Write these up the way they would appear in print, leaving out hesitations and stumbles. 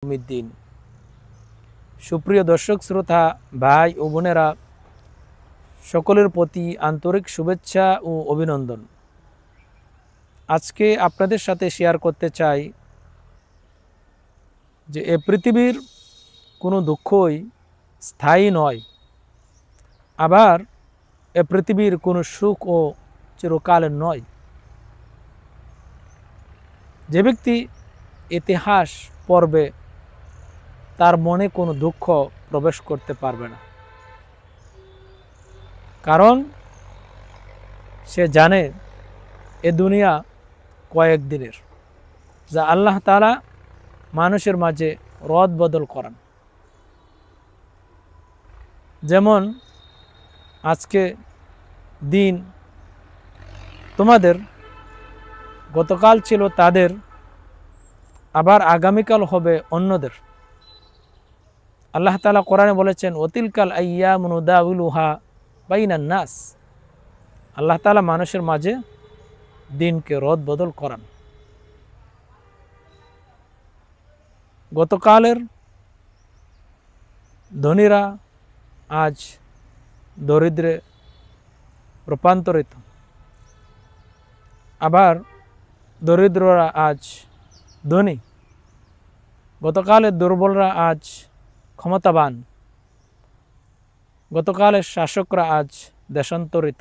यौमिद्दीन। সুপ্রিয় দর্শক শ্রোতা ভাই ও বোনেরা, সকলের প্রতি আন্তরিক শুভেচ্ছা ও অভিনন্দন। আজকে আপনাদের সাথে শেয়ার করতে চাই যে এ পৃথিবীর কোনো দুঃখই স্থায়ী নয়, আবার এ পৃথিবীর কোনো সুখ ও চিরকালের নয়। যে ব্যক্তি ইতিহাস পড়বে তার মনে কোনো দুঃখ প্রবেশ করতে পারবে না, কারণ সে জানে এ দুনিয়া কয়েকদিনের, যা আল্লাহ তাআলা মানুষের মাঝে রদ বদল করান। যেমন আজকে দিন তোমাদের, গতকাল ছিল তাদের, আবার আগামীকাল হবে অন্যদের। আল্লাহ তাআলা কোরআনে বলেছেন, ওতিলকাল আইয়ামু নুদাউলুহা বাইনান নাস। আল্লাহ তাআলা মানুষের মাঝে দিনকে রদ বদল করান। গতকালের ধনীরা আজ দরিদ্রে রূপান্তরিত, আবার দরিদ্ররা আজ ধনী। গতকালের দুর্বলরা আজ ক্ষমতাবান, গতকালের শাসকরা আজ দেশান্তরিত।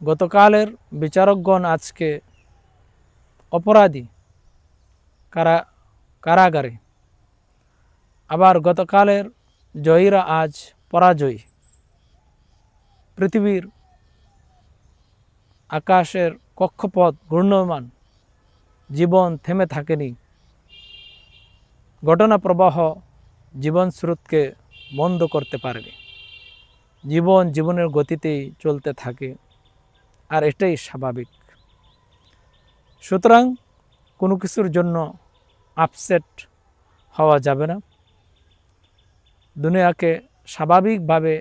গতকালের বিচারকগণ আজকে অপরাধী, কারাগারে। আবার গতকালের জয়ীরা আজ পরাজয়ী। পৃথিবীর আকাশের কক্ষপথ ঘূর্ণয়মান, জীবন থেমে থাকেনি। ঘটনা প্রবাহ জীবন স্রোতকে বন্ধ করতে পারেনি। জীবন জীবনের গতিতেই চলতে থাকে, আর এটাই স্বাভাবিক। সুতরাং কোনো কিছুর জন্য আপসেট হওয়া যাবে না। দুনিয়াকে স্বাভাবিকভাবে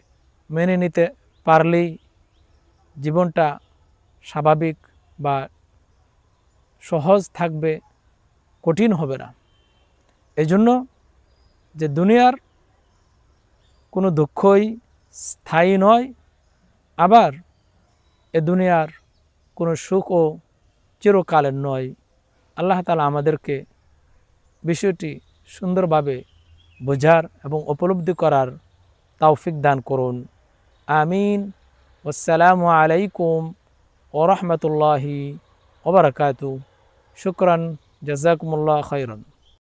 মেনে নিতে পারলেই জীবনটা স্বাভাবিক বা সহজ থাকবে, কঠিন হবে না। এই জন্য যে দুনিয়ার কোনো দুঃখই স্থায়ী নয়, আবার এ দুনিয়ার কোনো সুখও চিরকালের নয়। আল্লাহ তাআলা আমাদেরকে বিষয়টি সুন্দরভাবে বোঝার এবং উপলব্ধি করার তৌফিক দান করুন। আমিন। আসসালামু আলাইকুম ওয়া রাহমাতুল্লাহি ওয়া বারাকাতুহু। শুকরান, জাযাকুমুল্লাহ খাইরান।